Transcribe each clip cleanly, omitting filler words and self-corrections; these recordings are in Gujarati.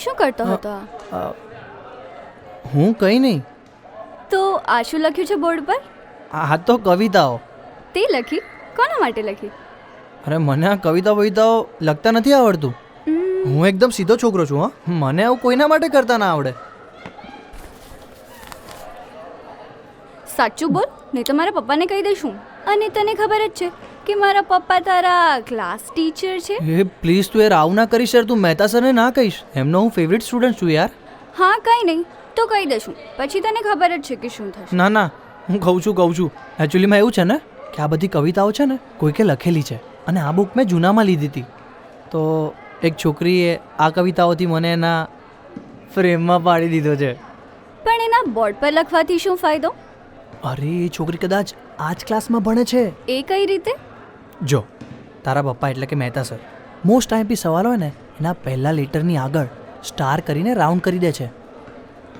શું કરતો હતો હું કંઈ નહીં. તો આ શું લખ્યું છે બોર્ડ પર? આ તો કવિતાઓ. તે લખી? કોના માટે લખી? અરે મને આ કવિતાઓ લખતા નથી આવડતું. હું એકદમ સીધો છોકરો છું. હા, મને આવું કોઈના માટે કરતા ના આવડે. સાચું બોલ, નહીં તો મારા પપ્પાને કહી દઈશું. અને તને ખબર જ છે કે મારા પપ્પા તારા ક્લાસ ટીચર છે. એ પ્લીઝ તું યાર આવું ના કરીશ યાર. તું મહેતા સરને ના કહીશ. એમનો હું ફેવરિટ સ્ટુડન્ટ છું યાર. હા કંઈ નહીં, તો કહી દઈશું. પછી તને ખબર જ છે કે શું થશે. ના ના, હું કહું છું. એકચ્યુઅલીમાં એવું છે ને કે આ બધી કવિતાઓ છે ને કોઈકે લખેલી છે અને આ બુક મેં જૂનામાં લીધી હતી. તો એક છોકરીએ આ કવિતાઓથી મને એના ફ્રેમમાં પાડી દીધો છે. પણ એના બોર્ડ પર લખવાથી શું ફાયદો? અરે એ છોકરી કદાચ આ જ ક્લાસમાં ભણે છે. એ કઈ રીતે? જો તારા પપ્પા એટલે કે મહેતા સર મોસ્ટ ટાઈમથી સવાલ હોય ને એના પહેલા લેટરની આગળ સ્ટાર કરીને રાઉન્ડ કરી દે છે.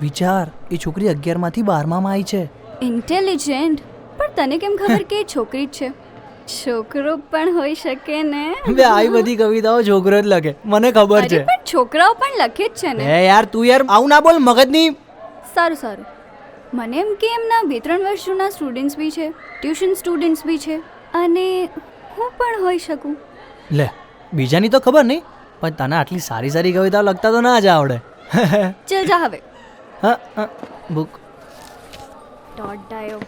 વિચાર, એ છોકરી 11માંથી 12માં આવી છે. ઇન્ટેલિજન્ટ. પણ તને કેમ ખબર કે એ છોકરી જ છે? છોકરો પણ હોઈ શકે ને. બે આવી બધી કવિતાઓ છોકરો જ લખે, મને ખબર અરે છે. પણ છોકરાઓ પણ લખે જ છે ને. એ યાર તું યાર આવું ના બોલ મગજની. સારું સારું, મને એમ કે એમના 2-3 વર્ષ જૂના સ્ટુડન્ટ્સ બી છે, ટ્યુશન સ્ટુડન્ટ્સ બી છે, અને હું પણ હોઈ શકું. લે, બીજાની તો ખબર નહીં, પણ તને આટલી સારી સારી કવિતાઓ લખતા તો ના જ આવડે. ચલ જા હવે. હા હા, બુક ડોટ ડાયો.